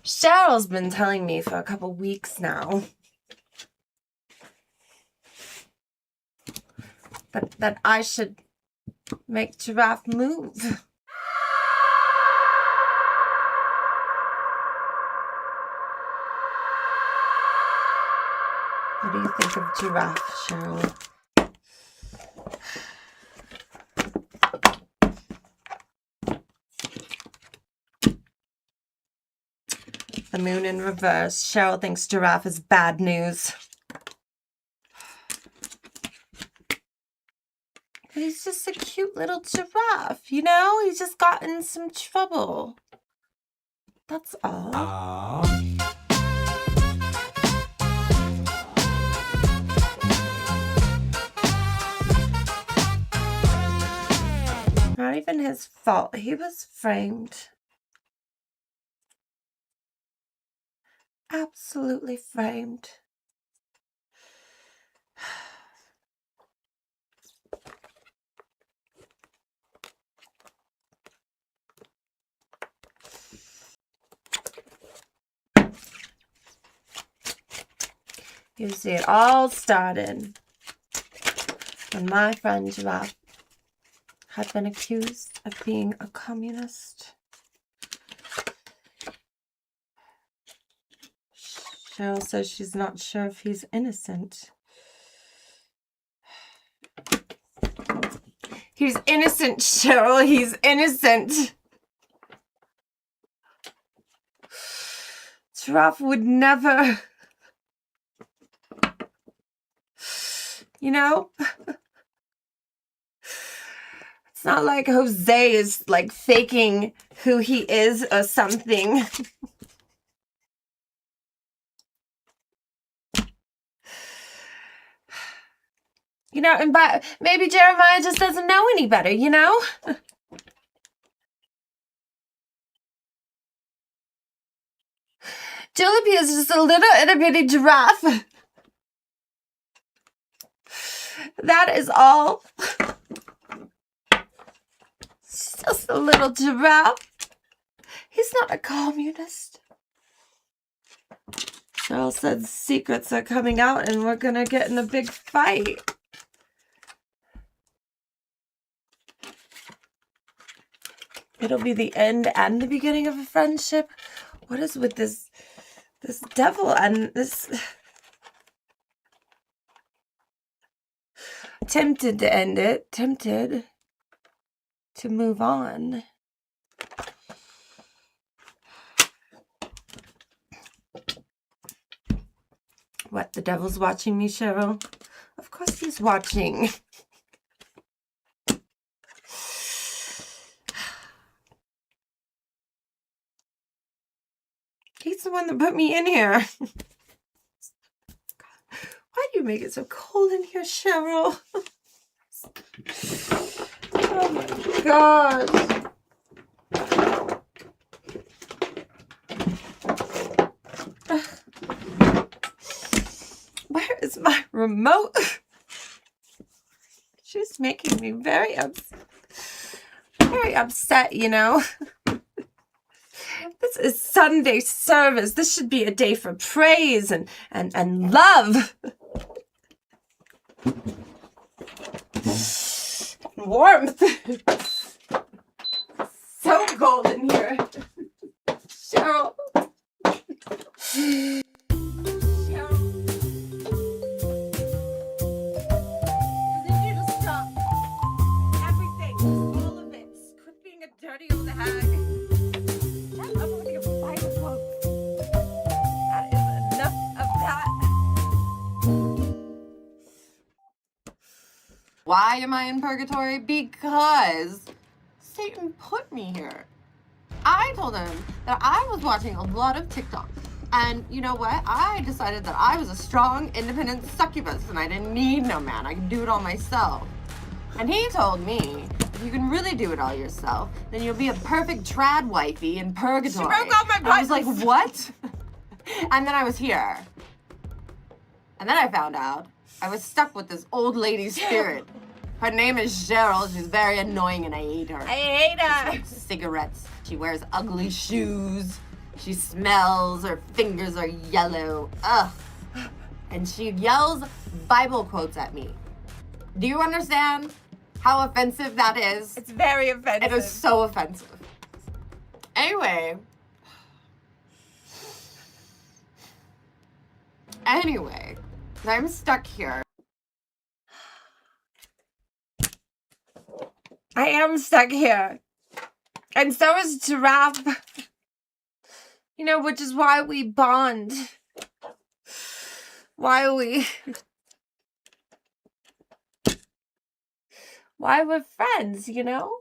Cheryl's been telling me for a couple weeks now that I should make Giraffe move. What do you think of Giraffe, Cheryl? The moon in reverse. Cheryl thinks Giraffe is bad news. But he's just a cute little giraffe, you know? He's just got in some trouble. That's all. Not even his fault. He was framed. Absolutely framed. You see, it all started when my friend Giraffe had been accused of being a communist. Cheryl says she's not sure if he's innocent. He's innocent, Cheryl. He's innocent. Giraffe would never... You know? It's not like Jose is like faking who he is or something. You know, and maybe Jeremiah just doesn't know any better, you know? Julipy is just a little itty-bitty giraffe. That is all. It's just a little giraffe. He's not a communist. Cheryl said secrets are coming out and we're gonna get in a big fight. It'll be the end and the beginning of a friendship. What is with this devil and this... Tempted to end it. Tempted to move on. What, the devil's watching me, Cheryl? Of course he's watching. He's the one that put me in here. Why do you make it so cold in here, Cheryl? Oh my gosh. Where is my remote? She's making me very upset, you know. This is Sunday service. This should be a day for praise and love. And warmth. So cold in here. Cheryl. Why am I in purgatory? Because Satan put me here. I told him that I was watching a lot of TikTok. And you know what? I decided that I was a strong, independent succubus and I didn't need no man. I could do it all myself. And he told me, if you can really do it all yourself, then you'll be a perfect trad wifey in purgatory. She broke all my buttons. I was like, what? And then I was here. And then I found out I was stuck with this old lady spirit. Her name is Cheryl. She's very annoying and I hate her. I hate her. She smokes cigarettes. She wears ugly shoes. She smells, her fingers are yellow. Ugh. And she yells Bible quotes at me. Do you understand how offensive that is? It's very offensive. It is so offensive. Anyway, I'm stuck here. I am stuck here. And so is Giraffe. You know, which is why we bond. Why we're friends, you know?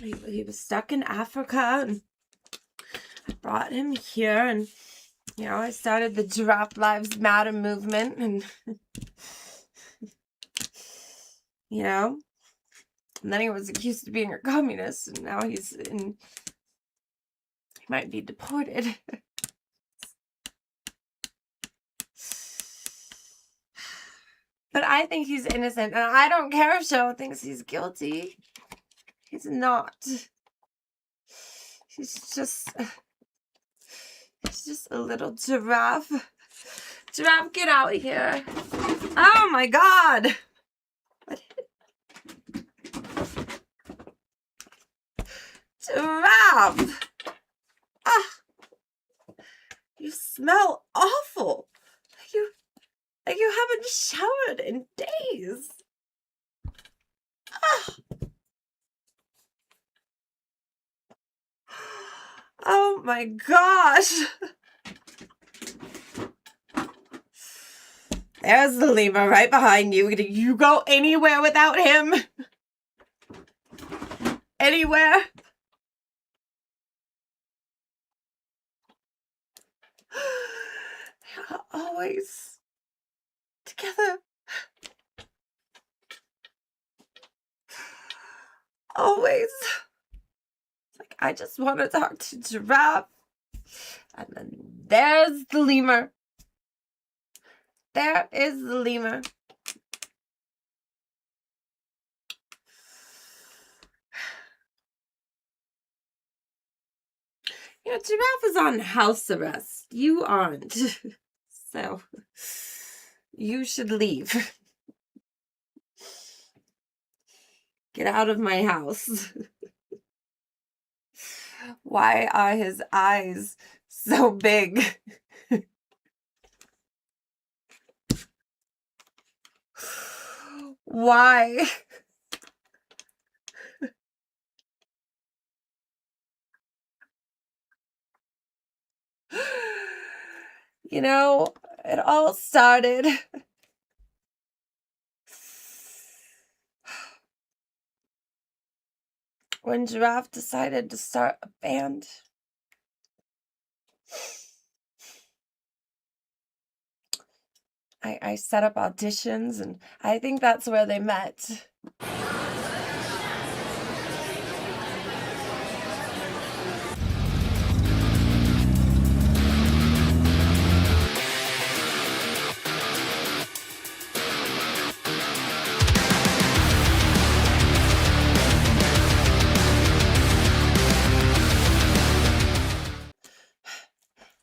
He was stuck in Africa, and I brought him here, and, you know, I started the Giraffe Lives Matter movement, and, you know, and then he was accused of being a communist, and now he might be deported. But I think he's innocent, and I don't care if Cheryl thinks he's guilty. He's not. He's just a little giraffe. Giraffe, get out of here. Oh my God. Giraffe. Ah, you smell awful. You haven't showered in days. Ah. Oh my gosh. There's the lemur right behind you. Do you go anywhere without him? Anywhere? They are always together. Always. Like, I just want to talk to Giraffe. And then there's the lemur. There is the lemur. You know, Giraffe is on house arrest. You aren't. So, you should leave. Get out of my house. Why are his eyes so big? Why? You know, it all started when Giraffe decided to start a band. I set up auditions, and I think that's where they met.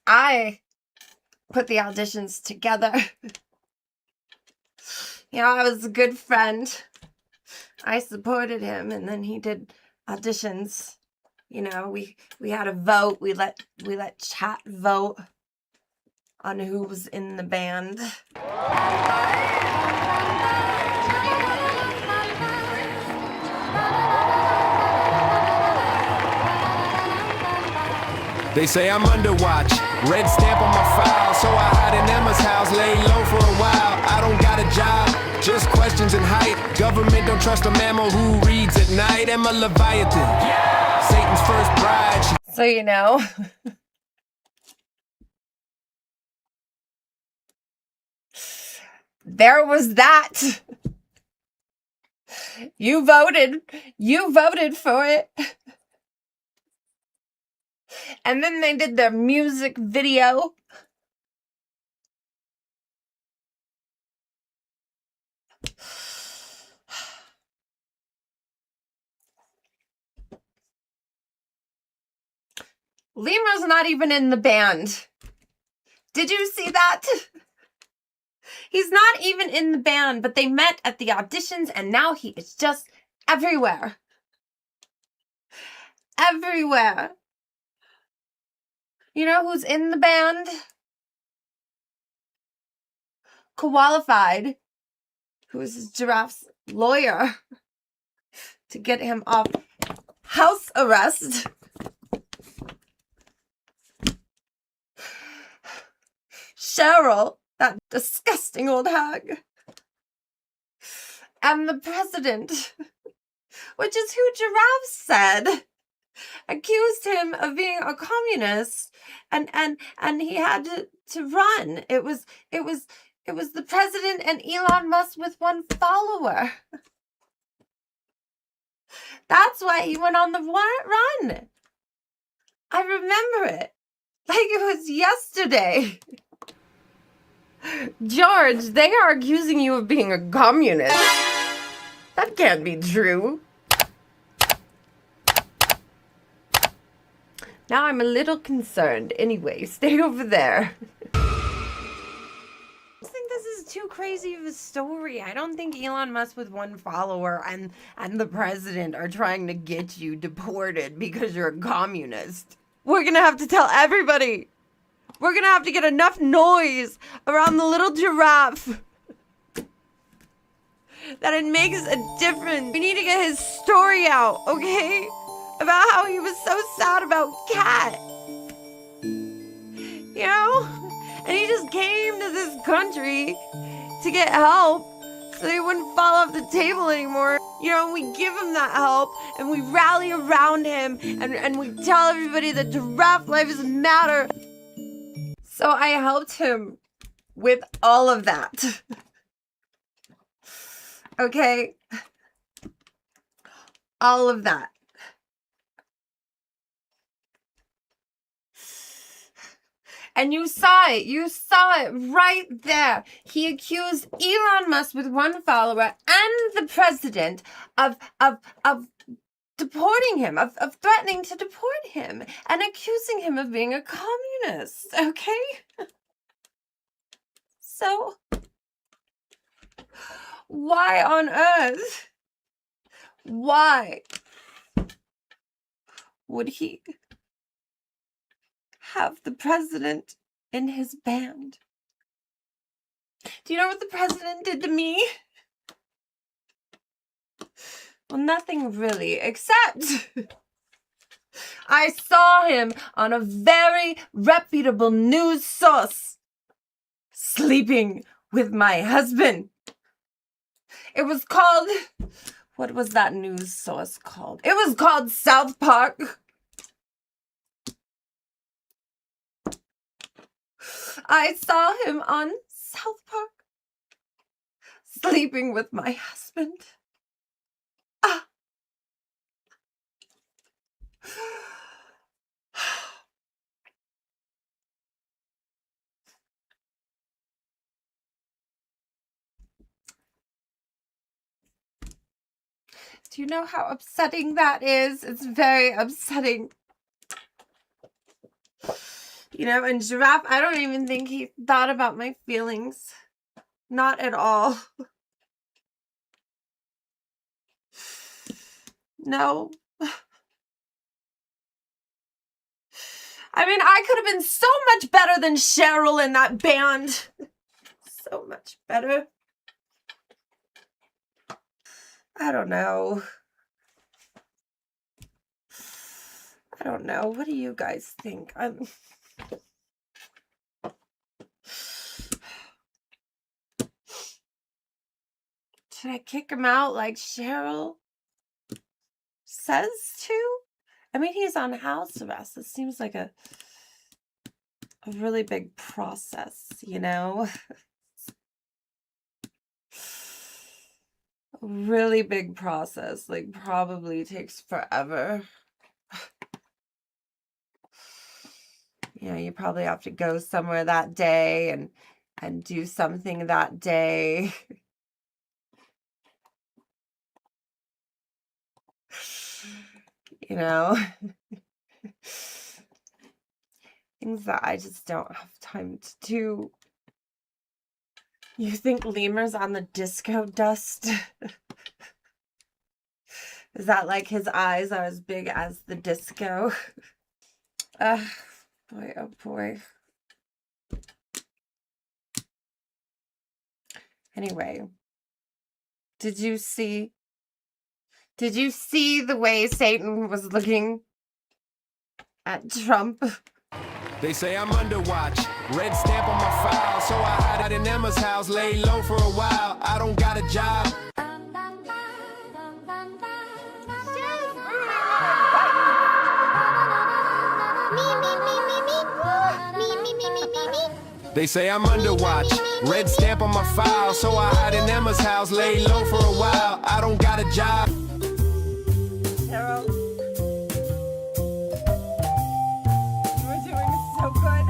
I put the auditions together. You know, I was a good friend. I supported him, and then he did auditions. You know, we had a vote. We let chat vote on who was in the band. They say I'm under watch, red stamp on my file, so I hide in Emma's house, lay low for a while. I don't got a job, just questions and height. Government don't trust a mammal who reads at night. Emma Leviathan, Satan's first bride. So, you know, there was that. You voted for it. And then they did their music video. Lemur's not even in the band. Did you see that? He's not even in the band, but they met at the auditions and now he is just everywhere. Everywhere. You know who's in the band? Qualified, who is Giraffe's lawyer, to get him off house arrest. Cheryl, that disgusting old hag. And the president, which is who Giraffe said, accused him of being a communist, and he had to run. It was the president and Elon Musk with one follower. That's why he went on the run. I remember it like it was yesterday. George, they are accusing you of being a communist. That can't be true. Now I'm a little concerned. Anyway, stay over there. I think this is too crazy of a story. I don't think Elon Musk with one follower and the president are trying to get you deported because you're a communist. We're gonna have to tell everybody. We're gonna have to get enough noise around the little giraffe that it makes a difference. We need to get his story out, okay? About how he was so sad about Cat. You know? And he just came to this country to get help so he wouldn't fall off the table anymore. You know, we give him that help and we rally around him and we tell everybody that giraffe lives matter. So I helped him with all of that. Okay? All of that. And you saw it right there. He accused Elon Musk with one follower and the president of deporting him, of threatening to deport him and accusing him of being a communist, okay? So, why on earth? Why would he have the president in his band? Do you know what the president did to me? Well, nothing really, except I saw him on a very reputable news source sleeping with my husband. It was called, what was that news source called? It was called South Park. I saw him on South Park sleeping with my husband. Ah. Do you know how upsetting that is? It's very upsetting. You know, and Giraffe, I don't even think he thought about my feelings. Not at all. No. I mean, I could have been so much better than Cheryl in that band. So much better. I don't know. I don't know. What do you guys think? Should I kick him out like Cheryl says to? I mean, he's on house arrest. It seems like a really big process, you know? A really big process. Like, probably takes forever. You know, you probably have to go somewhere that day and do something that day. You know? Things that I just don't have time to do. You think Lemur's on the disco dust? Is that like his eyes are as big as the disco? Boy, oh boy. Anyway, did you see the way Satan was looking at Trump? They say I'm under watch, red stamp on my file, so I hide in Emma's house, lay low for a while. I don't got a job. They say I'm under watch, red stamp on my file, so I hide in Emma's house, lay low for a while. I don't got a job. Cheryl, you were doing so good.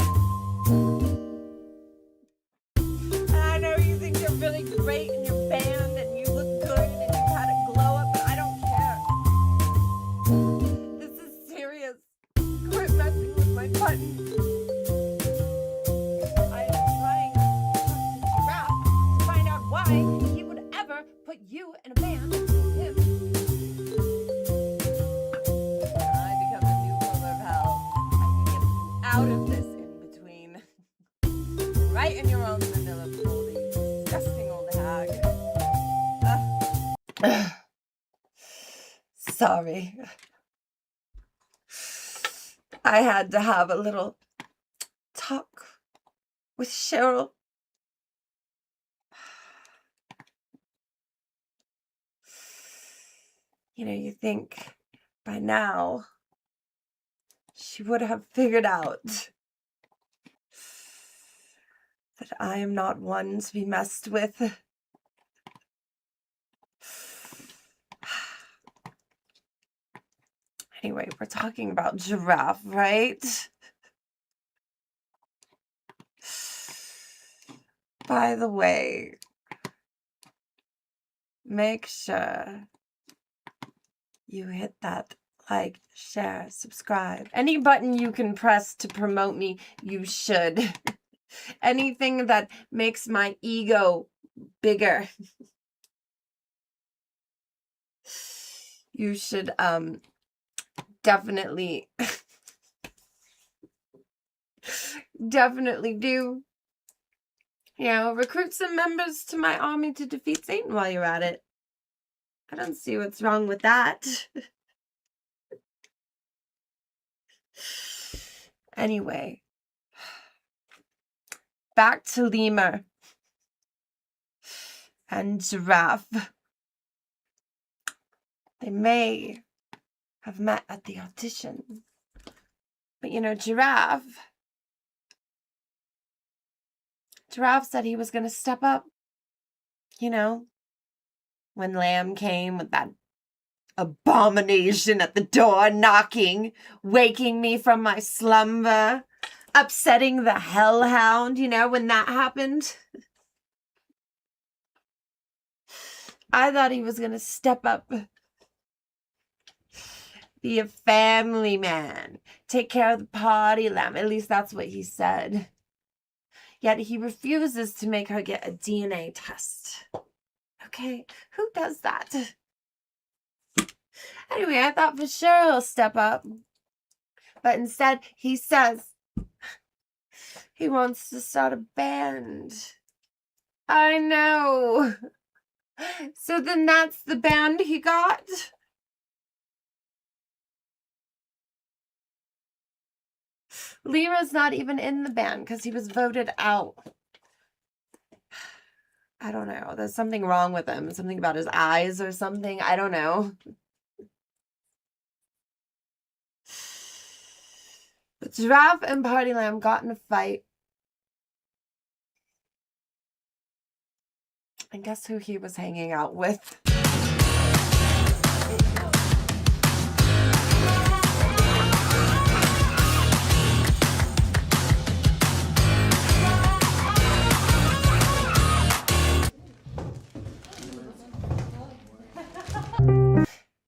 And I know you think you're really great in your band and you look good and you had a glow up, but I don't care. This is serious. Quit messing with my buttons. I am trying to talk to Giraffe to find out why he would ever put you in a band with him. I become the new ruler of hell. I can get you out of this in between. Right in your own vanilla pool, you disgusting old hag. Sorry. I had to have a little talk with Cheryl. You know, you think by now she would have figured out that I am not one to be messed with. Anyway, we're talking about Giraffe, right? By the way, make sure you hit that like, share, subscribe. Any button you can press to promote me, you should. Anything that makes my ego bigger, you should definitely do. You know, recruit some members to my army to defeat Satan while you're at it. I don't see what's wrong with that. Anyway, back to Lemur and Giraffe. They may have met at the audition. But you know, Giraffe said he was going to step up. You know, when Lamb came with that abomination at the door knocking, waking me from my slumber, upsetting the hellhound, you know, when that happened. I thought he was going to step up, be a family man, take care of the party lamb. At least that's what he said. Yet he refuses to make her get a DNA test. Okay, who does that? Anyway, I thought for sure he'll step up. But instead, he says he wants to start a band. I know. So then that's the band he got? Lemur's not even in the band because he was voted out. I don't know. There's something wrong with him. Something about his eyes or something. I don't know. But Giraffe and Party Lamb got in a fight. And guess who he was hanging out with?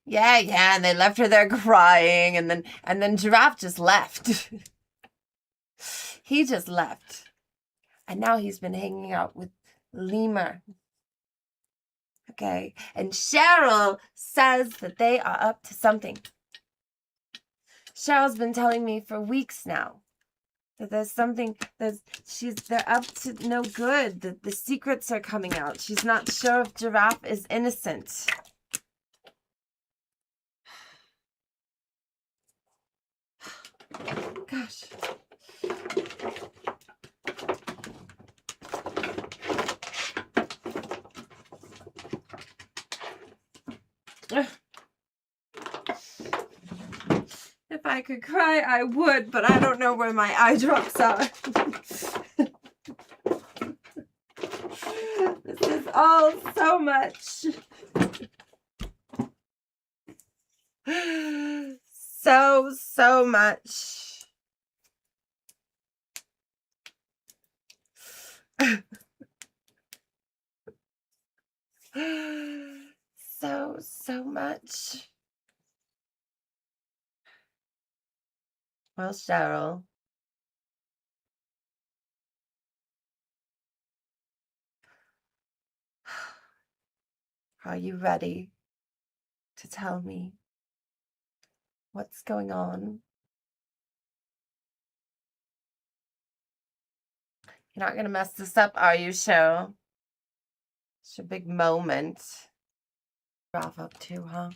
Yeah, and they left her there crying, and then Giraffe just left. He just left. And now he's been hanging out with Lemur. Okay. And Cheryl says that they are up to something. Cheryl's been telling me for weeks now that there's something they're up to no good. That the secrets are coming out. She's not sure if Giraffe is innocent. Gosh. If I could cry, I would, but I don't know where my eye drops are. This is all so much. So much. So much. Well, Cheryl. Are you ready to tell me what's going on? You're not going to mess this up, are you, Cheryl? It's your big moment. Giraffe up too, huh?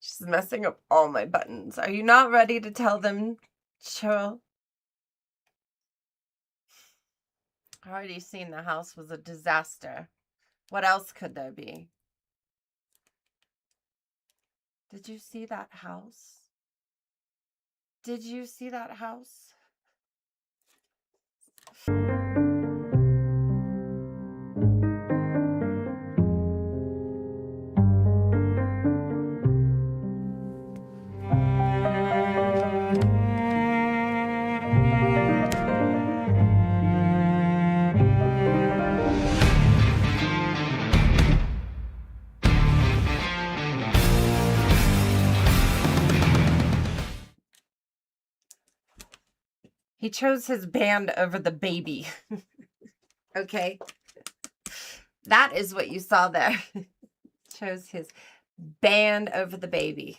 She's messing up all my buttons. Are you not ready to tell them, Cheryl? I already seen the house was a disaster. What else could there be? Did you see that house? Did you see that house? He chose his band over the baby. Okay? That is what you saw there. Chose his band over the baby.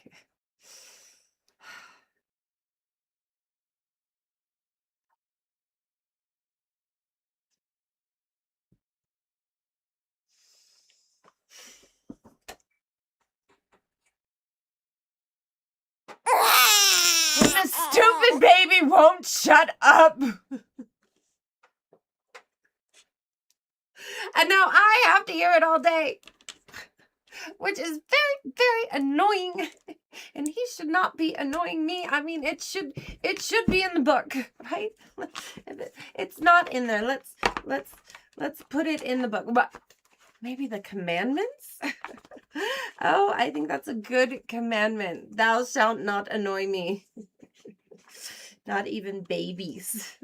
The stupid baby won't shut up. And now I have to hear it all day. Which is very, very annoying. And he should not be annoying me. I mean, it should be in the book, right? It's not in there. Let's put it in the book. But maybe the commandments? Oh, I think that's a good commandment. Thou shalt not annoy me. Not even babies.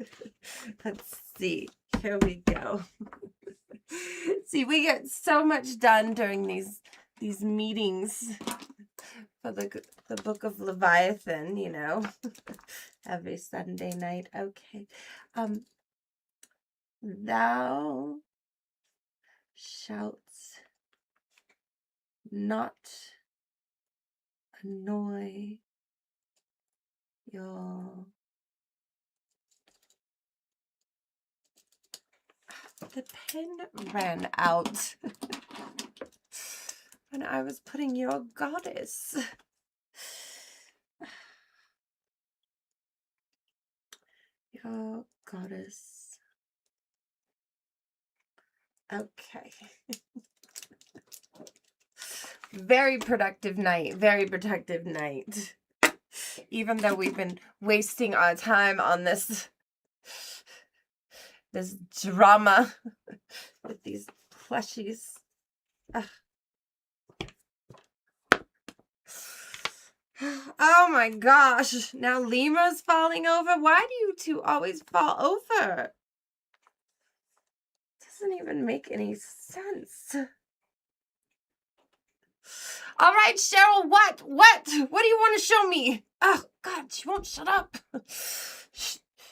Let's see. Here we go. See, we get so much done during these meetings for the book of Leviathan, you know, every Sunday night. Okay. Thou shalt not annoy your... The pen ran out when I was putting your goddess. Your goddess. Okay. Very productive night. Very productive night. Even though we've been wasting our time on this drama with these plushies. Ugh. Oh my gosh. Now Lemur's falling over. Why do you two always fall over? Does doesn't even make any sense. All right, Cheryl, what? What do you want to show me? Oh, God, she won't shut up.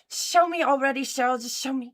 Show me already, Cheryl, just show me.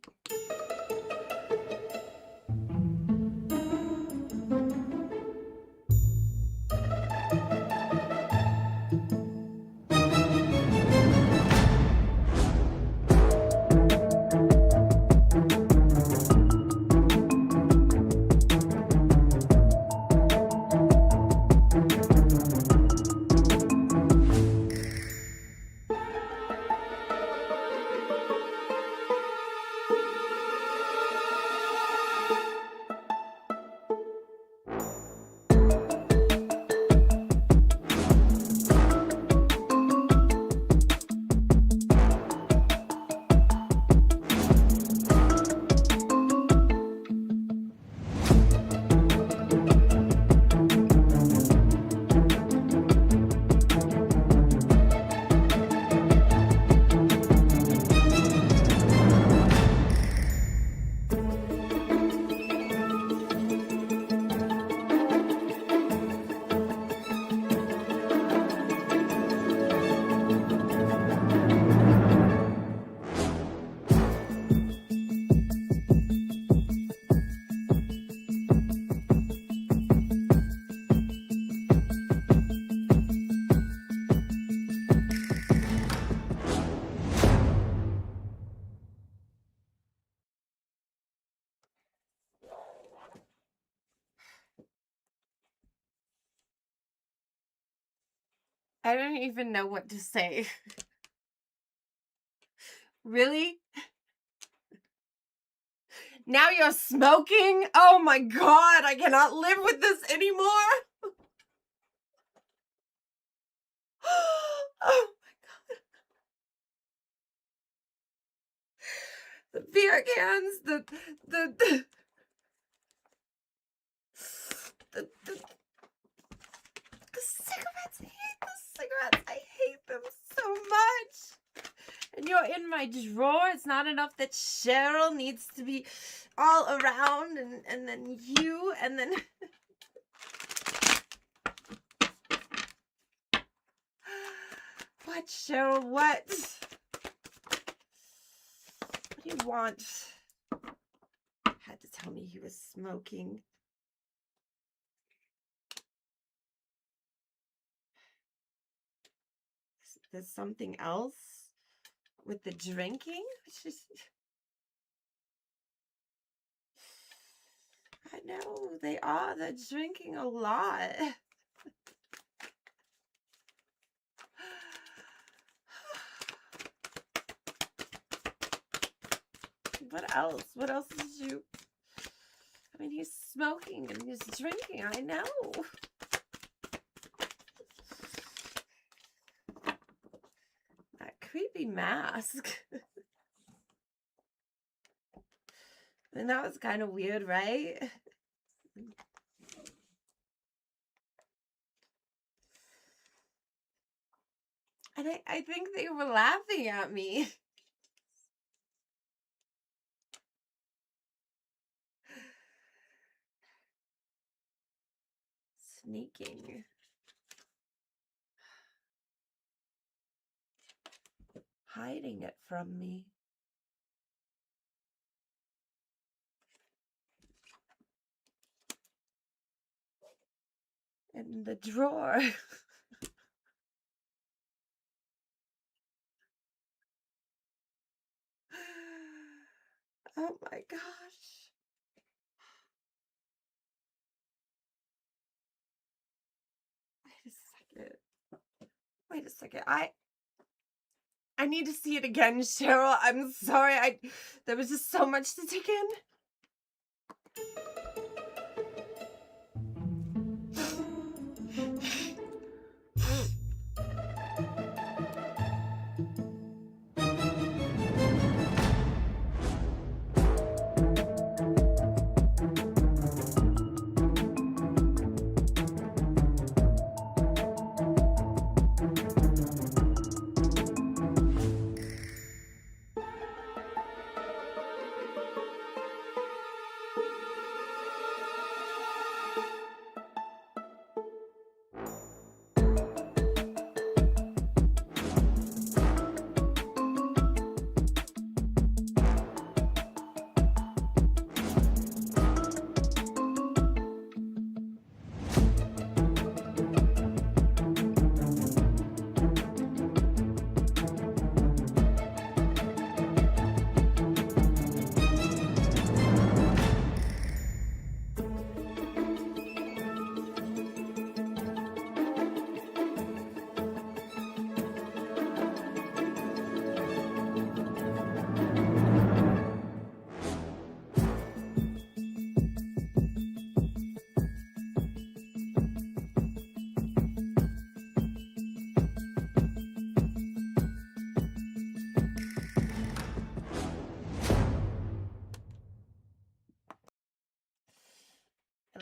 I don't even know what to say. Really? Now you're smoking? Oh my God, I cannot live with this anymore. Oh my God. The beer cans, the cigarettes. I hate the cigarettes. I hate them so much. And you're in my drawer. It's not enough that Cheryl needs to be all around, and then you, and then... What, Cheryl? What? What do you want? Had to tell me he was smoking. There's something else with the drinking? I know, they are. They're drinking a lot. What else? What else did you... I mean, he's smoking and he's drinking. I know. That creepy mask. I mean, that was kind of weird, right? And I think they were laughing at me. Sneaking. Hiding it from me. In the drawer. Oh my gosh. Wait a second. I need to see it again, Cheryl. I'm sorry. There was just so much to take in.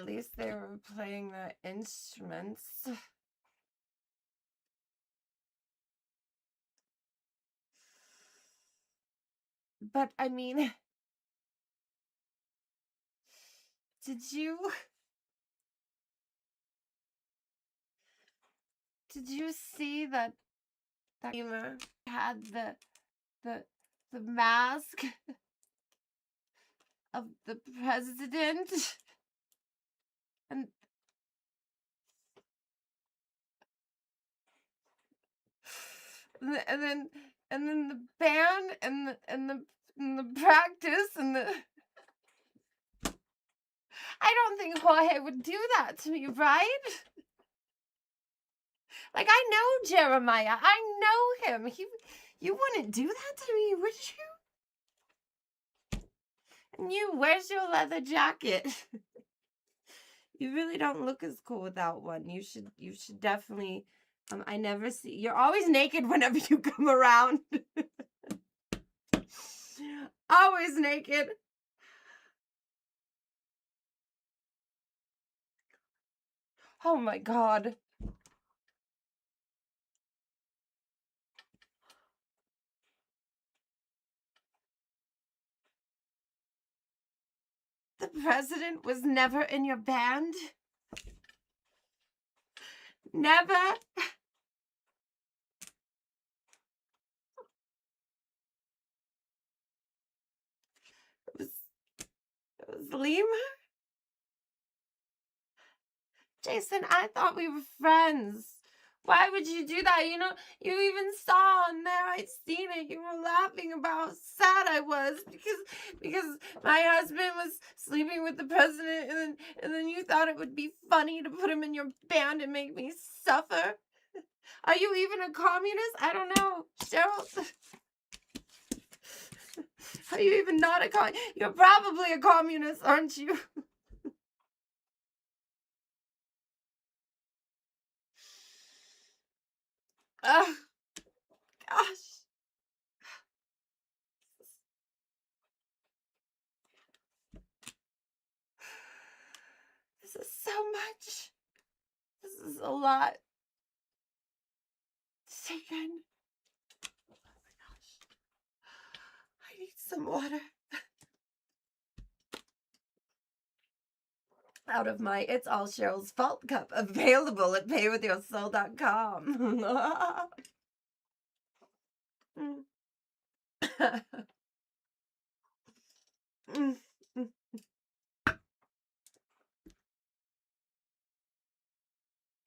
At least they were playing their instruments. But I mean, did you see that gamer had the mask of the president? And then the band and the practice and the I don't think Jorge would do that to me, right? Like, I know Jeremiah. I know him. You wouldn't do that to me, would you? And you, where's your leather jacket? You really don't look as cool without one. You should definitely. I never see. You're always naked whenever you come around. Always naked. Oh my God. The president was never in your band? Never? It was Lemur? Jason, I thought we were friends. Why would you do that? You know, you even saw on there, I'd seen it. You were laughing about how sad I was because my husband was sleeping with the president, and then you thought it would be funny to put him in your band and make me suffer. Are you even a communist? I don't know. Cheryl, are you even not a communist? You're probably a communist, aren't you? Oh, gosh. This is so much. This is a lot to take in. Oh my gosh. I need some water. Out of my It's All Cheryl's Fault cup, available at paywithyoursoul.com.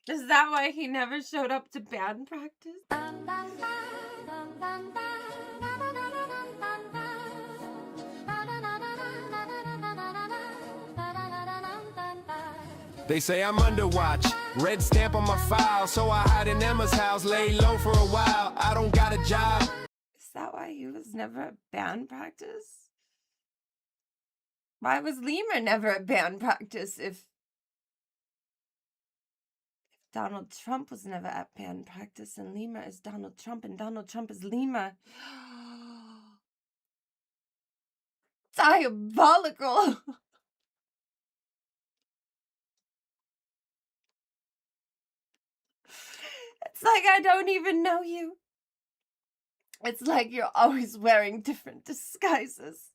Is that why he never showed up to band practice? They say I'm under watch, red stamp on my file, so I hide in Emma's house, lay low for a while. I don't got a job. Is that why he was never at band practice? Why was Lemur never at band practice if Donald Trump was never at band practice and Lemur is Donald Trump and Donald Trump is Lemur? Diabolical! It's like I don't even know you. It's like you're always wearing different disguises.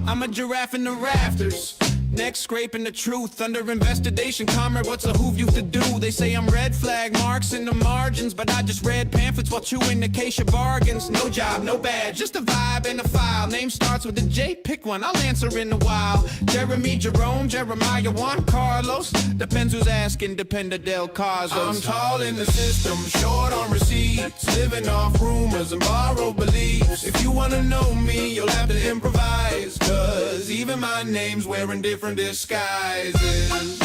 I'm a giraffe in the rafters, neck scraping the truth, under investigation, comrade, what's a hoove used to do? They say I'm red flag marks in the margins, but I just read pamphlets while chewing acacia bargains. No job, no badge, just a vibe and a file. Name starts with a J, pick one, I'll answer in a while. Jeremy, Jerome, Jeremiah, Juan Carlos, depends who's asking, depend Del Cazos. I'm tall in the system, short on receipts, living off rumors and borrowed beliefs. If you wanna know me, you'll have to improvise, cause even my name's wearing different disguises.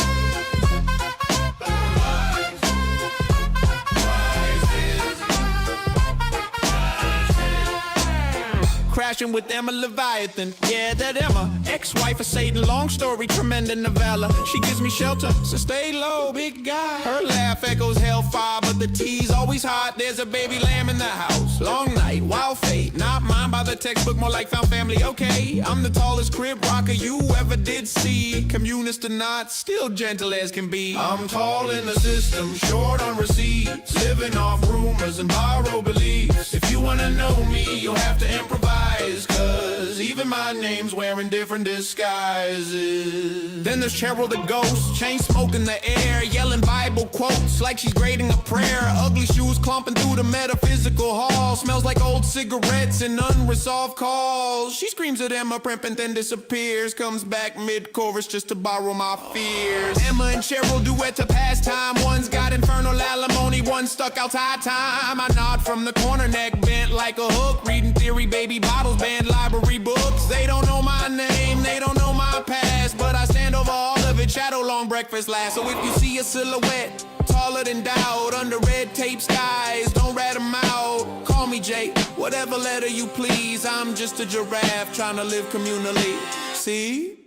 Crash crashing with Emma Leviathan. Yeah, that Emma, ex-wife of Satan, long story, tremendous novella. She gives me shelter, so stay low, big guy. Her laugh echoes hellfire, but the tea's always hot. There's a baby lamb in the house. Long night, wild fate, not mine by the textbook, more like found family. Okay, I'm the tallest crib rocker you ever did see. Communist or not, still gentle as can be. I'm tall in the system, short on receipts, living off rumors and borrowed beliefs. If you wanna know me, you'll have to improvise, cause even my name's wearing different disguises. Then there's Cheryl the ghost, chain smoke in the air, yelling Bible quotes like she's grading a prayer. Ugly shoes clumping through the metaphysical hall, smells like old cigarettes and unresolved calls. She screams at Emma, primp, and then disappears, comes back mid-chorus just to borrow my fears. Emma and Cheryl duet to pass time, one's got infernal alimony, one's stuck outside time. I nod from the corner, neck bent like a hook, reading theory, baby bottles, banned library books. They don't know my name, they don't know my past, but I stand over all of it, shadow long breakfast last. So if you see a silhouette taller than doubt under red tape skies, don't rat them out. Call me Jake, whatever letter you please. I'm just a giraffe trying to live communally. See?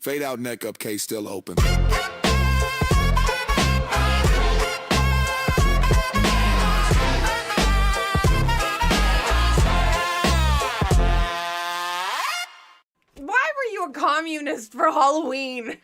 Fade out, neck up, case still open. Why were you a communist for Halloween?